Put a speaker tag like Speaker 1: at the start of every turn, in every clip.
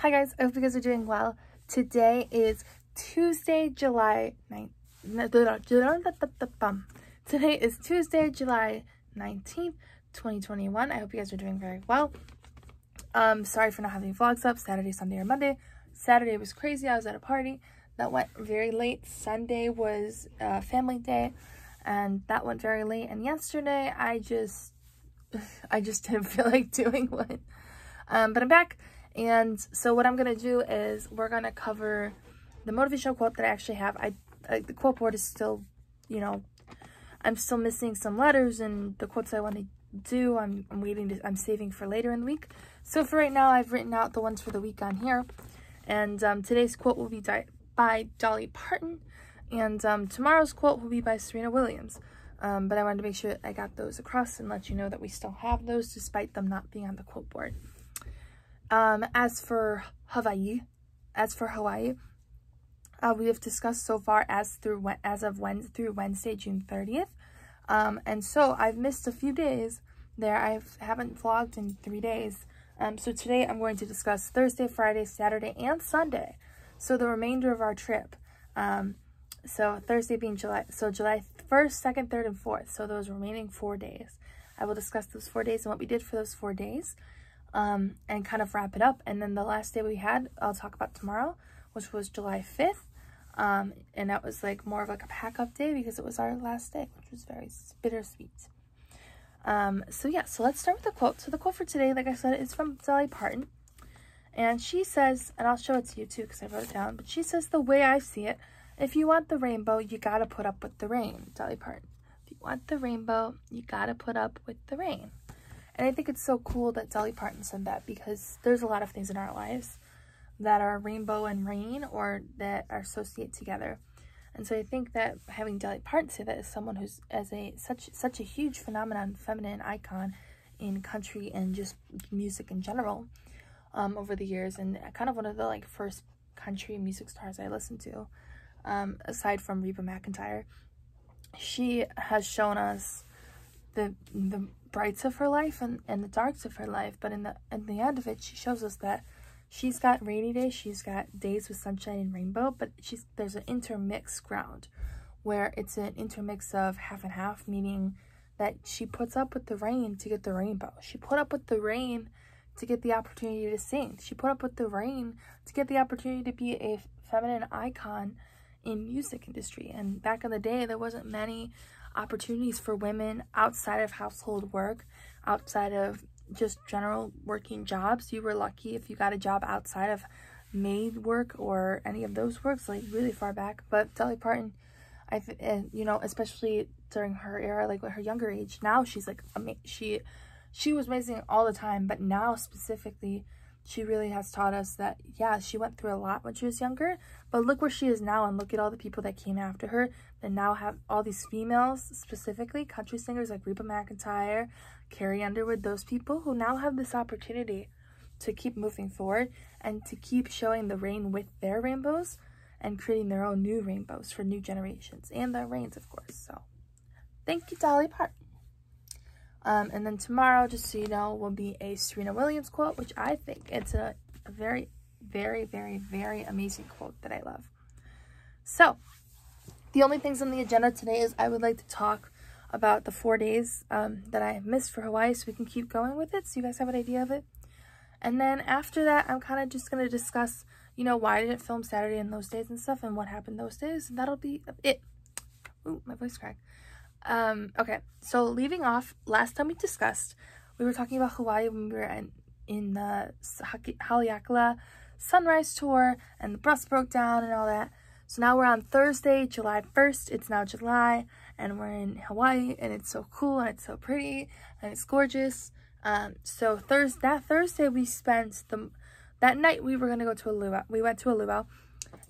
Speaker 1: Hi guys, I hope you guys are doing well. Today is Tuesday, July 9th. Today is Tuesday, July 19th, 2021. I hope you guys are doing very well. Sorry for not having vlogs up Saturday, Sunday, or Monday. Saturday was crazy. I was at a party that went very late. Sunday was family day, and that went very late. And yesterday, I just didn't feel like doing one. But I'm back. And so what I'm going to do is we're going to cover the motivational quote that I actually have. The quote board is still, I'm still missing some letters and the quotes I want to do. I'm saving for later in the week. So for right now, I've written out the ones for the week on here. And today's quote will be by Dolly Parton. And tomorrow's quote will be by Serena Williams. But I wanted to make sure I got those across and let you know that we still have those despite them not being on the quote board. As for Hawaii, we have discussed so far as of Wednesday, June 30th. And so I've missed a few days there. I haven't vlogged in 3 days. So today I'm going to discuss Thursday, Friday, Saturday, and Sunday. So the remainder of our trip. So Thursday being July 1st, 2nd, 3rd, and 4th. So those remaining 4 days. I will discuss those 4 days and what we did for those 4 days. And kind of wrap it up. And then the last day we had, I'll talk about tomorrow, which was July 5th. And that was like more of like a pack up day because it was our last day, which was very bittersweet. So let's start with the quote. So the quote for today, like I said, is from Dolly Parton. And she says, and I'll show it to you too because I wrote it down, but she says, the way I see it, if you want the rainbow, you gotta put up with the rain. Dolly Parton. If you want the rainbow, you gotta put up with the rain. And I think it's so cool that Dolly Parton said that because there's a lot of things in our lives that are rainbow and rain or that are associated together. And so I think that having Dolly Parton say that as someone who's such a huge phenomenon, feminine icon in country and just music in general over the years, and kind of one of the first country music stars I listened to, aside from Reba McEntire, she has shown us the brights of her life and the darks of her life, but in the end of it, she shows us that she's got rainy days, she's got days with sunshine and rainbow, but there's an intermixed ground where it's an intermix of half and half, meaning that she puts up with the rain to get the rainbow. She put up with the rain to get the opportunity to sing. She put up with the rain to get the opportunity to be a feminine icon in music industry. And back in the day, there wasn't many opportunities for women outside of household work, outside of just general working jobs. You were lucky if you got a job outside of maid work or any of those works, like really far back. But Dolly Parton, especially during her era, like her younger age, now she's like she was amazing all the time, but now specifically she really has taught us that, yeah, she went through a lot when she was younger, but look where she is now, and look at all the people that came after her that now have all these females, specifically country singers like Reba McEntire, Carrie Underwood, those people who now have this opportunity to keep moving forward and to keep showing the rain with their rainbows and creating their own new rainbows for new generations and their rains, of course. So thank you, Dolly Parton. And then tomorrow, just so you know, will be a Serena Williams quote, which I think it's a very, very, very, very amazing quote that I love. So, the only things on the agenda today is I would like to talk about the 4 days that I missed for Hawaii so we can keep going with it, so you guys have an idea of it. And then after that, I'm kind of just going to discuss, why I didn't film Saturday and those days and stuff and what happened those days, and that'll be it. Ooh, my voice cracked. Okay, so leaving off, last time we discussed, we were talking about Hawaii when we were in the Haleakala sunrise tour, and the bus broke down and all that. So now we're on Thursday, July 1st, it's now July, and we're in Hawaii, and it's so cool, and it's so pretty, and it's gorgeous. So that Thursday we spent that night we were going to go to a luau. We went to a luau,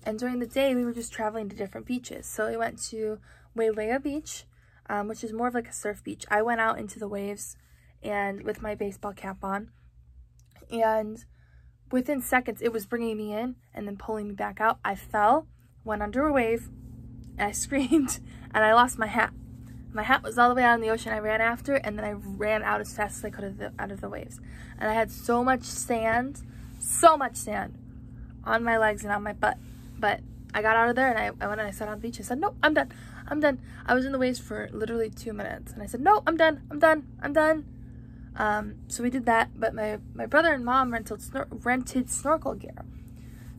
Speaker 1: and during the day we were just traveling to different beaches. So we went to Wailea Beach, which is more of like a surf beach. I went out into the waves and with my baseball cap on, and within seconds it was bringing me in and then pulling me back out. I fell, went under a wave, and I screamed, and I lost my hat. My hat was all the way out in the ocean. I ran after it, and then I ran out as fast as I could out of the waves. And I had so much sand on my legs and on my butt. But I got out of there and I went and I sat on the beach. I said, no, I'm done. I'm done. I was in the waves for literally 2 minutes. And I said, no, I'm done. I'm done. I'm done. So we did that. But my brother and mom rented snorkel gear.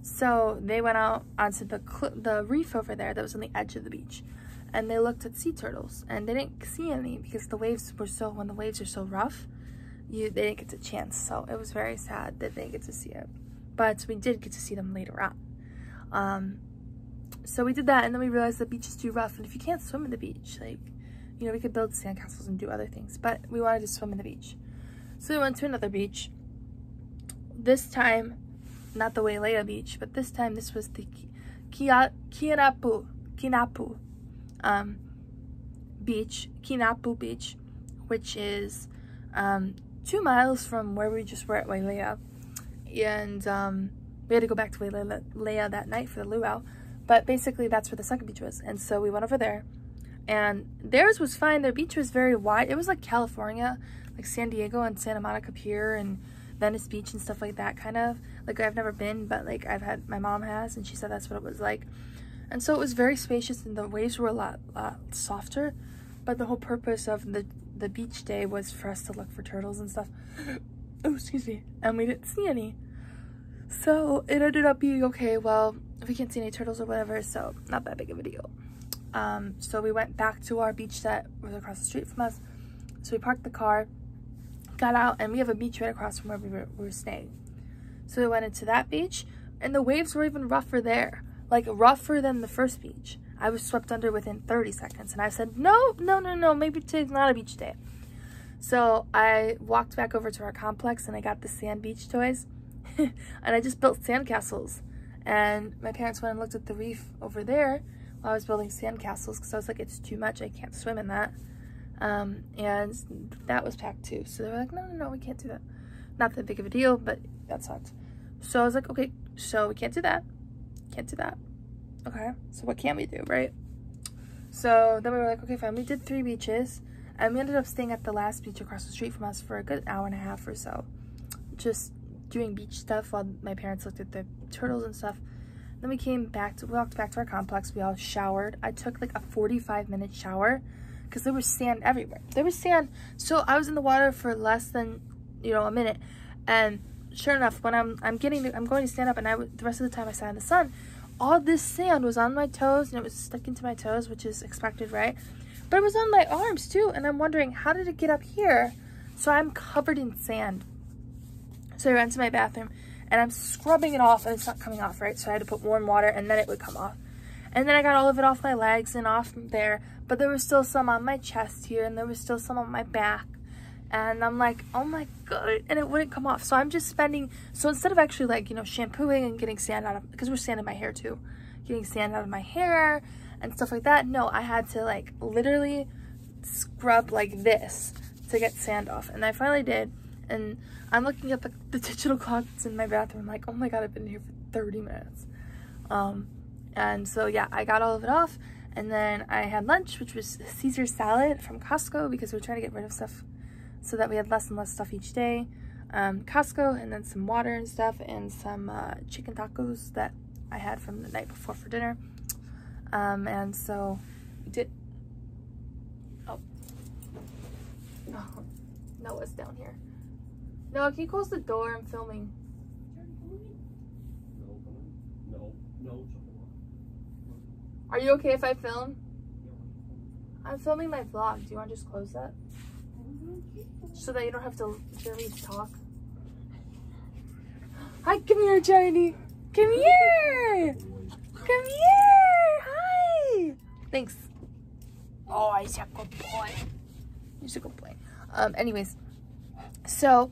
Speaker 1: So they went out onto the reef over there that was on the edge of the beach. And they looked at sea turtles. And they didn't see any because the waves were when the waves are so rough, they didn't get a chance. So it was very sad that they didn't get to see it. But we did get to see them later on. So we did that, and then we realized the beach is too rough, and if you can't swim in the beach, like, you know, we could build sandcastles and do other things, but we wanted to swim in the beach. So we went to another beach. This time, not the Wailea beach, but this time this was the Kinapu beach, which is 2 miles from where we just were at Wailea, and we had to go back to Wailea that night for the luau. But basically, that's where the second beach was. And so we went over there. And theirs was fine. Their beach was very wide. It was like California, like San Diego and Santa Monica Pier and Venice Beach and stuff like that, kind of. Like, I've never been, but, like, my mom has. And she said that's what it was like. And so it was very spacious. And the waves were a lot softer. But the whole purpose of the beach day was for us to look for turtles and stuff. Oh, excuse me. And we didn't see any. So it ended up being, okay, well, we can't see any turtles or whatever, so not that big of a deal. So we went back to our beach that was across the street from us. So we parked the car, got out, and we have a beach right across from where we were staying. So we went into that beach, and the waves were even rougher there, like rougher than the first beach. I was swept under within 30 seconds, and I said, no, maybe today's not a beach day. So I walked back over to our complex, and I got the sand beach toys, and I just built sandcastles. And my parents went and looked at the reef over there while I was building sandcastles because I was like, it's too much, I can't swim in that. And that was packed too. So they were like, no, we can't do that. Not that big of a deal, but that sucked. So I was like, okay, so we can't do that. Okay, so what can we do, right? So then we were like, okay, fine. We did 3 beaches, and we ended up staying at the last beach across the street from us for a good hour and a half or so. Just doing beach stuff while my parents looked at the turtles and stuff. Then we walked back to our complex. We all showered. I took like a 45-minute shower because there was sand everywhere. There was sand. So I was in the water for less than, a minute. And sure enough, when I'm going to stand up, and the rest of the time I sat in the sun, all this sand was on my toes, and it was stuck into my toes, which is expected, right? But it was on my arms too, and I'm wondering, how did it get up here? So I'm covered in sand. So I ran to my bathroom, and I'm scrubbing it off, and it's not coming off, right? So I had to put warm water, and then it would come off. And then I got all of it off my legs and off there, but there was still some on my chest here, and there was still some on my back. And I'm like, oh my God, and it wouldn't come off. So I'm just so instead of actually like, shampooing and getting sand out of, because we're sanding my hair too, getting sand out of my hair and stuff like that. No, I had to like literally scrub like this to get sand off. And I finally did. And I'm looking at the digital clock that's in my bathroom. I'm like, oh my God, I've been here for 30 minutes. And so yeah, I got all of it off. And then I had lunch, which was Caesar salad from Costco, because we're trying to get rid of stuff so that we had less and less stuff each day. Costco, and then some water and stuff, and some chicken tacos that I had from the night before for dinner. And so we did. Oh, Noah's down here. No, can you close the door? I'm filming. No. Are you okay if I film? I'm filming my vlog. Do you want to just close that? So that you don't have to hear me talk. Hi, come here, Charlie. Come here. Come here. Hi. Thanks. Oh, he's a good boy. He's a good boy. Anyways, so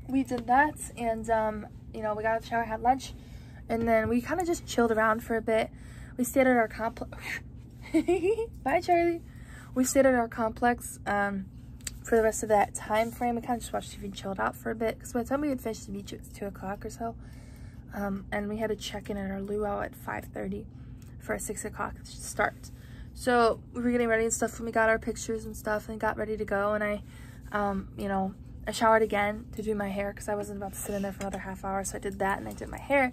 Speaker 1: we did that, and we got out of the shower, had lunch, and then we kind of just chilled around for a bit. We stayed at our complex. Bye, Charlie. We stayed at our complex for the rest of that time frame. We kind of just watched TV and chilled out for a bit, because by the time we had finished the beach, it was 2 o'clock or so, and we had to check in at our luau at 5:30 for a 6 o'clock start. So we were getting ready and stuff, and we got our pictures and stuff and got ready to go, and I showered again to do my hair, because I wasn't about to sit in there for another half hour. So I did that, and I did my hair,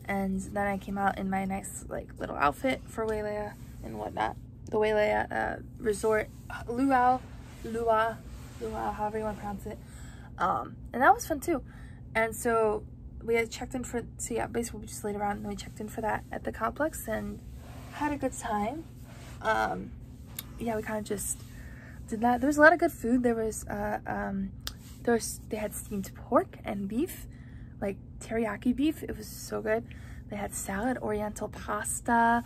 Speaker 1: And then I came out in my nice like little outfit for Wailea and whatnot. The Wailea resort, luau, however you want to pronounce it. And that was fun too. And so we had checked in for, so yeah, basically we just laid around and we checked in for that at the complex and had a good time. Yeah, we kind of just did that. There was a lot of good food. There was they had steamed pork and beef, like teriyaki beef. It was so good. They had salad, oriental pasta.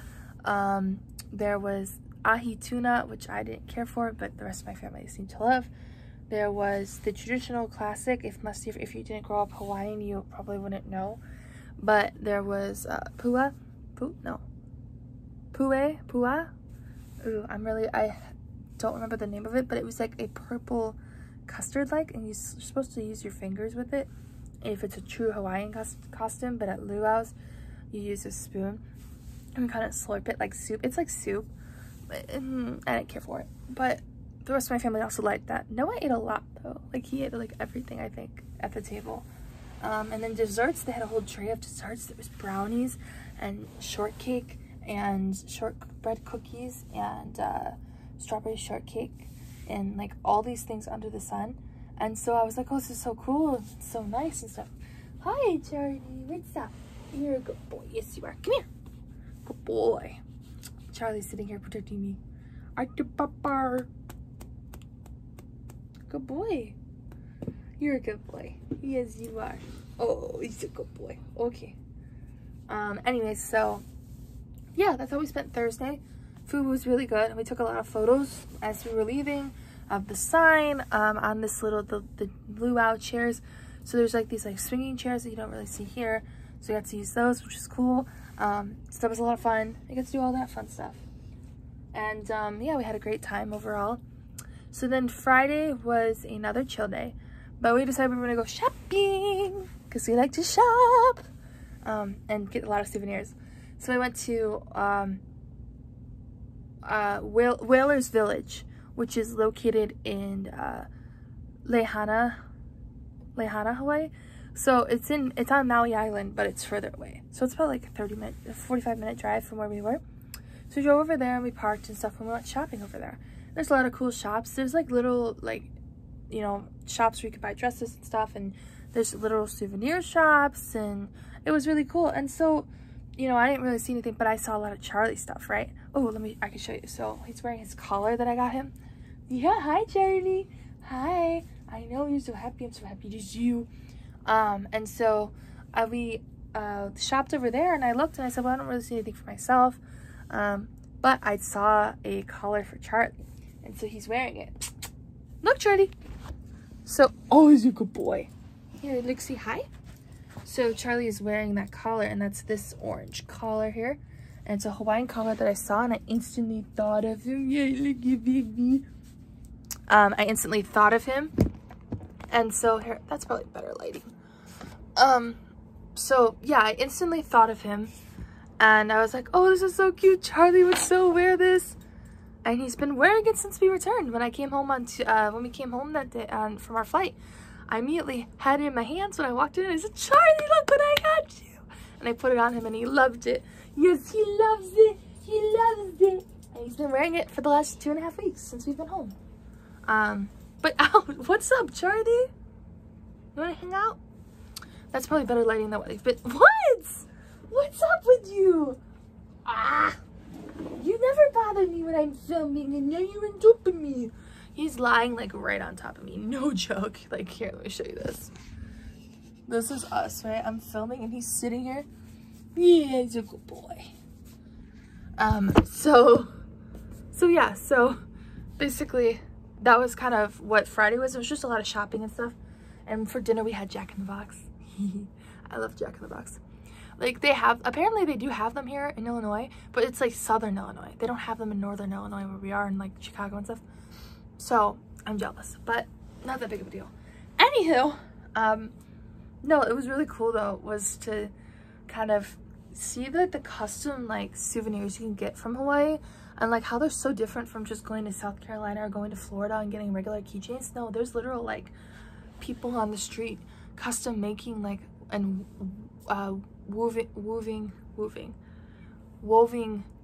Speaker 1: There was ahi tuna, which I didn't care for, but the rest of my family seemed to love. There was the traditional classic, if you didn't grow up Hawaiian, you probably wouldn't know. But there was pua. Ooh, I don't remember the name of it, but it was like a purple custard like, and you're supposed to use your fingers with it if it's a true Hawaiian costume, but at luau's you use a spoon and kind of slurp it like soup. It's like soup, but I didn't care for it. But the rest of my family also liked that. Noah ate a lot though. Like he ate like everything, I think, at the table. And then desserts, they had a whole tray of desserts. There was brownies and shortcake and shortbread cookies and strawberry shortcake and like all these things under the sun. And so I was like, oh, this is so cool, it's so nice and stuff. Hi, Charlie, what's up? You're a good boy. Yes, you are. Come here. Good boy. Charlie's sitting here protecting me. Papa. Good boy. You're a good boy. Yes, you are. Oh, he's a good boy. Okay. Anyway, so yeah, that's how we spent Thursday. Food was really good. We took a lot of photos as we were leaving of the sign on this little the luau chairs. So there's like these like swinging chairs that you don't really see here. So we got to use those, which is cool. So that was a lot of fun. I got to do all that fun stuff. And yeah, we had a great time overall. So then Friday was another chill day, but we decided we were gonna go shopping because we like to shop and get a lot of souvenirs. So I went to Whalers Village, which is located in Lahaina, Hawaii. So it's on Maui Island, but it's further away. So it's about like a 45-minute drive from where we were. So we drove over there and we parked and stuff and we went shopping over there. There's a lot of cool shops. There's like little like, you know, shops where you could buy dresses and stuff, and there's little souvenir shops, and it was really cool. And so, you know, I didn't really see anything, but I saw a lot of Charlie stuff, right? Oh, I can show you. So he's wearing his collar that I got him. Yeah, hi Charlie. Hi. I know you're so happy. I'm so happy to see you. And so we shopped over there, and I looked and I said, well, I don't really see anything for myself. But I saw a collar for Charlie, and so he's wearing it. Look, Charlie. So, oh, he's a good boy. Here, look, see, hi. So Charlie is wearing that collar, and that's this orange collar here. And it's a Hawaiian collar that I saw, and I instantly thought of him. Yeah, look at baby. I instantly thought of him. And so here, that's probably better lighting. So yeah, I instantly thought of him, and I was like, oh, this is so cute. Charlie would so wear this. And he's been wearing it since we returned. When I came home when we came home that day from our flight, I immediately had it in my hands when I walked in, and I said, Charlie, look what I got you. And I put it on him, and he loved it. Yes, he loves it. He loves it. And he's been wearing it for the last 2.5 weeks since we've been home. But ow, what's up, Charlie? You wanna hang out? That's probably better lighting than what they've been. What? What's up with you? Ah! You never bother me when I'm filming, and now you're on top of me. He's lying like right on top of me. No joke. Like, here, let me show you this. This is us, right? I'm filming and he's sitting here. Yeah, he's a good boy. So yeah, so basically that was kind of what Friday was. It was just a lot of shopping and stuff. And for dinner we had Jack in the Box. I love Jack in the Box. Like, apparently they do have them here in Illinois, but it's like southern Illinois. They don't have them in northern Illinois where we are, in like Chicago and stuff. So I'm jealous, but not that big of a deal. Anywho, no, it was really cool though, was to kind of see the custom like souvenirs you can get from Hawaii, and like how they're so different from just going to South Carolina or going to Florida and getting regular keychains. No, there's literal like people on the street custom making like and woving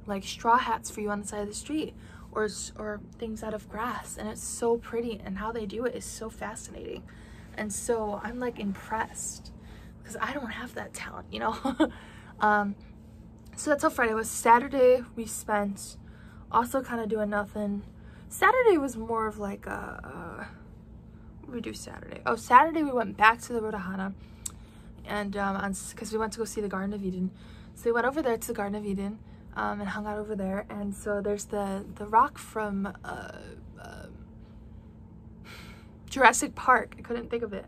Speaker 1: like straw hats for you on the side of the street, or things out of grass, and it's so pretty, and how they do it is so fascinating. And so I'm like impressed, because I don't have that talent, you know. So that's how Friday was. Saturday we spent also kind of doing nothing. Saturday was more of like a what did we do Saturday? Oh, Saturday we went back to the Rodahana, and because we went to go see the Garden of Eden. So we went over there to the Garden of Eden, and hung out over there. And so there's the rock from Jurassic Park. I couldn't think of it.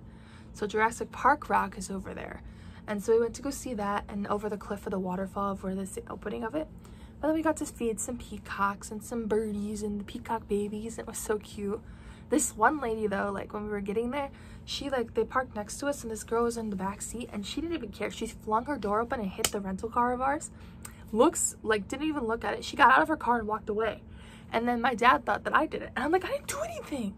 Speaker 1: So Jurassic Park rock is over there. And so we went to go see that, and over the cliff of the waterfall of where the opening of it. But then we got to feed some peacocks and some birdies and the peacock babies. It was so cute. This one lady though, like when we were getting there, she like, they parked next to us, and this girl was in the back seat, and she didn't even care. She flung her door open and hit the rental car of ours. Didn't even look at it. She got out of her car and walked away. And then my dad thought that I did it. And I'm like, I didn't do anything.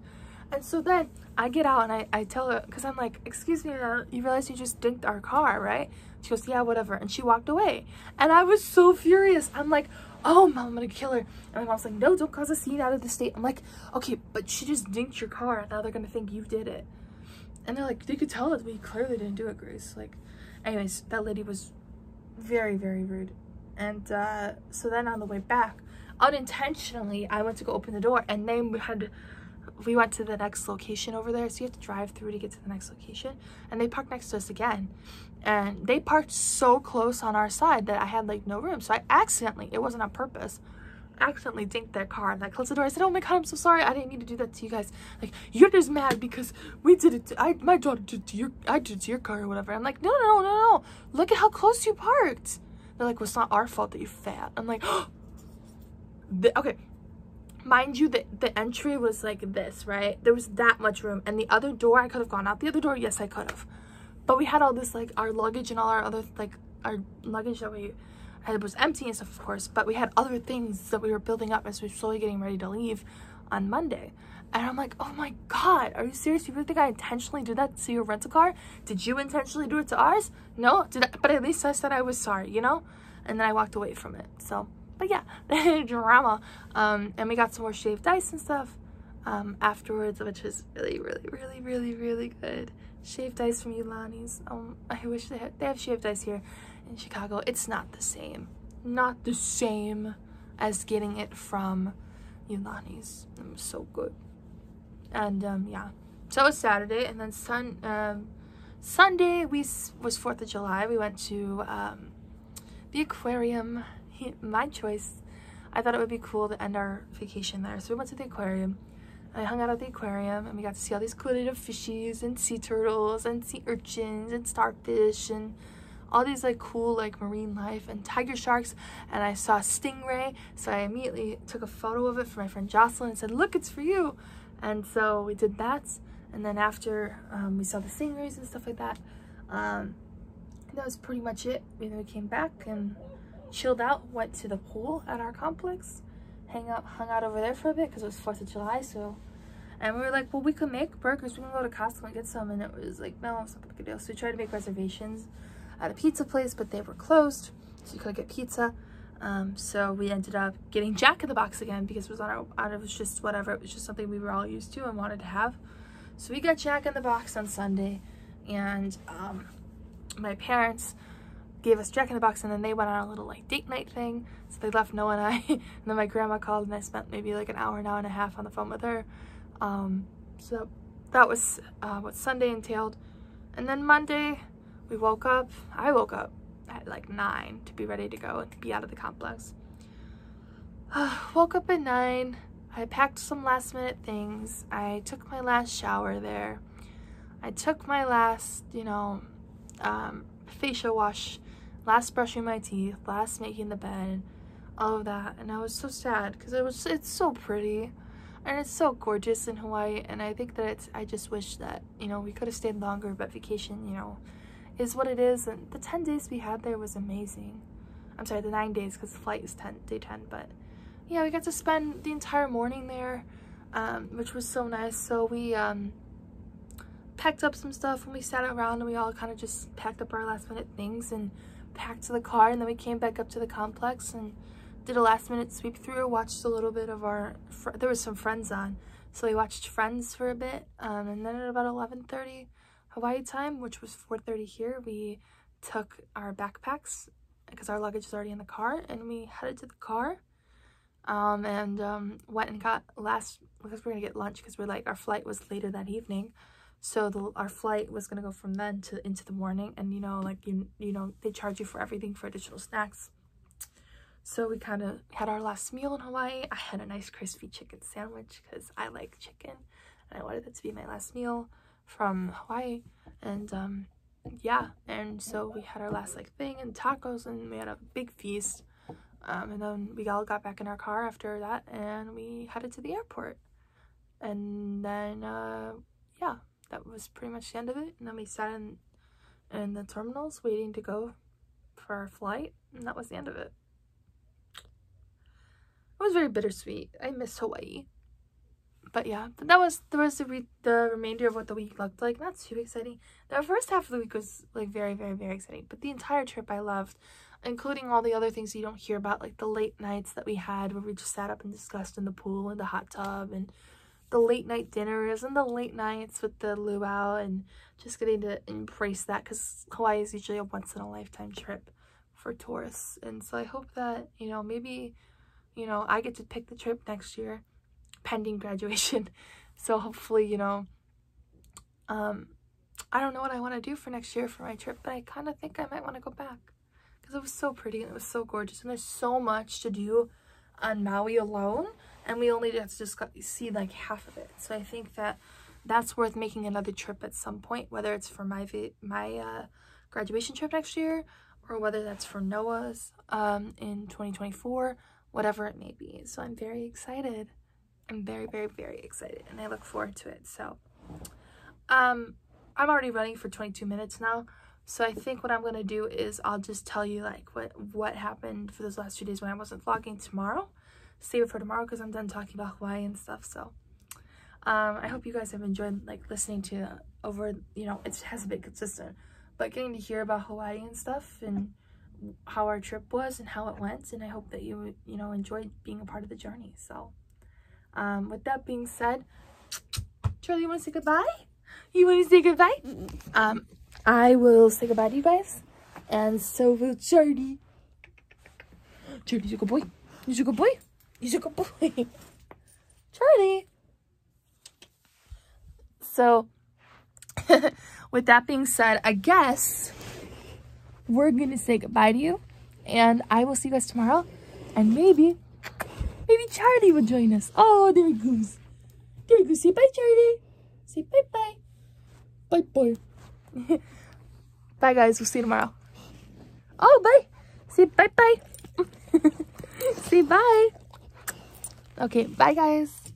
Speaker 1: And so then I get out and I tell her, because I'm like, excuse me, you realize you just dinked our car, right? She goes, yeah, whatever. And she walked away. And I was so furious. I'm like, oh, Mom, I'm gonna kill her. And my mom's like, no, don't cause a scene out of the state. I'm like, okay, but she just dinked your car. Now they're gonna think you did it. And they're like, they could tell that we clearly didn't do it, Grace. Like, anyways, that lady was very, very rude. And so then on the way back, unintentionally, I went to go open the door, and we went to the next location over there. So you have to drive through to get to the next location. And they parked next to us again. And they parked so close on our side that I had like no room. So I accidentally, it wasn't on purpose, accidentally dinked their car. And I closed the door. I said, oh my God, I'm so sorry. I didn't need to do that to you guys. Like, you're just mad because we did it. My daughter did it to your, I did it to your car or whatever. I'm like, no. Look at how close you parked. They're like, well, it's not our fault that you're fat. I'm like, oh. Okay. Mind you, the entry was like this, right? There was that much room. And the other door, I could have gone out the other door. Yes, I could have. But we had all this, like, our luggage and all our other, like, our luggage that we had was empty and stuff, of course. But we had other things that we were building up as we were slowly getting ready to leave on Monday. And I'm like, oh my God, are you serious? You really think I intentionally did that to your rental car? Did you intentionally do it to ours? No? But at least I said I was sorry, you know? And then I walked away from it. So, but yeah, drama. And we got some more shaved ice and stuff afterwards, which is really, really, really, really, really good. Shaved ice from Yulani's. I wish they have shaved ice here in Chicago. It's not the same. Not the same as getting it from Yulani's. It was so good. And yeah, so it was Saturday, and then Sunday was 4th of July. We went to the aquarium. My choice. I thought it would be cool to end our vacation there, so we went to the aquarium. I hung out at the aquarium, and we got to see all these cool little fishies and sea turtles and sea urchins and starfish and all these like cool like marine life and tiger sharks. And I saw a stingray, so I immediately took a photo of it for my friend Jocelyn and said, look, it's for you. And so we did that, and then after we saw the stingrays and stuff like that. That was pretty much it. Then we came back and chilled out, went to the pool at our complex, hung out over there for a bit because it was 4th of July. So, and we were like, well, we could make burgers. We can go to Costco and get some. And it was like, no, it's not a big deal. So we tried to make reservations at a pizza place, but they were closed, so you couldn't get pizza. So we ended up getting Jack in the Box again because it was it was just whatever. It was just something we were all used to and wanted to have. So we got Jack in the Box on Sunday, and my parents gave us Jack in the Box, and then they went on a little like date night thing. So they left Noah and I, and then my grandma called, and I spent maybe like an hour and a half on the phone with her. So that was what Sunday entailed. And then Monday, I woke up at like 9 to be ready to go and be out of the complex. Woke up at 9. I packed some last minute things. I took my last shower there. I took my last, facial wash, last brushing my teeth, last making the bed, all of that. And I was so sad because it's so pretty and it's so gorgeous in Hawaii. And I think that I just wish that, we could have stayed longer, but vacation, is what it is. And the 10 days we had there was amazing. I'm sorry, the 9 days, because the flight is day 10, but yeah, we got to spend the entire morning there, which was so nice. So we packed up some stuff, and we sat around and we all kind of just packed up our last minute things and packed to the car, and then we came back up to the complex and did a last minute sweep through, watched a little bit of there was some Friends on, so we watched Friends for a bit, and then at about 11:30 Hawaii time, which was 4:30 here, we took our backpacks because our luggage was already in the car, and we headed to the car, and went and got because we're gonna get lunch, because we're like, our flight was later that evening, so our flight was gonna go from then to into the morning, and you know they charge you for everything for additional snacks. So we kind of had our last meal in Hawaii. I had a nice crispy chicken sandwich because I like chicken, and I wanted it to be my last meal from Hawaii. And yeah, and so we had our last like thing and tacos, and we had a big feast. And then we all got back in our car after that, and we headed to the airport. And then yeah, that was pretty much the end of it. And then we sat in the terminals waiting to go for our flight, and that was the end of it. It was very bittersweet. I miss Hawaii. But yeah, that was the remainder of what the week looked like. Not too exciting. The first half of the week was like very, very, very exciting. But the entire trip I loved, including all the other things you don't hear about, like the late nights that we had where we just sat up and discussed in the pool and the hot tub, and the late night dinners and the late nights with the luau, and just getting to embrace that, because Hawaii is usually a once-in-a-lifetime trip for tourists. And so I hope that, you know, maybe, you know, I get to pick the trip next year, pending graduation. So hopefully, you know, I don't know what I want to do for next year for my trip, but I kind of think I might want to go back, because it was so pretty and it was so gorgeous, and there's so much to do on Maui alone, and we only just got to see like half of it. So I think that that's worth making another trip at some point, whether it's for my graduation trip next year, or whether that's for Noah's in 2024, whatever it may be. So I'm very excited. I'm very, very, very excited, and I look forward to it. So I'm already running for 22 minutes now, so I think what I'm gonna do is I'll just tell you like what happened for those last 2 days when I wasn't vlogging tomorrow. Save it for tomorrow, because I'm done talking about Hawaii and stuff. So I hope you guys have enjoyed like listening to you know, it hasn't been consistent, but getting to hear about Hawaii and stuff, and how our trip was and how it went, and I hope that you know, enjoyed being a part of the journey. So with that being said, Charlie, you want to say goodbye? You want to say goodbye? I will say goodbye to you guys, and so will Charlie. Charlie's a good boy. He's a good boy. He's a good boy. Charlie. So with that being said, I guess we're gonna say goodbye to you, and I will see you guys tomorrow, and maybe Charlie will join us. Oh, there he goes. There he goes. Say bye, Charlie. Say bye-bye. Bye-bye. Bye, guys. We'll see you tomorrow. Oh, bye. Say bye-bye. Say bye. Okay, bye, guys.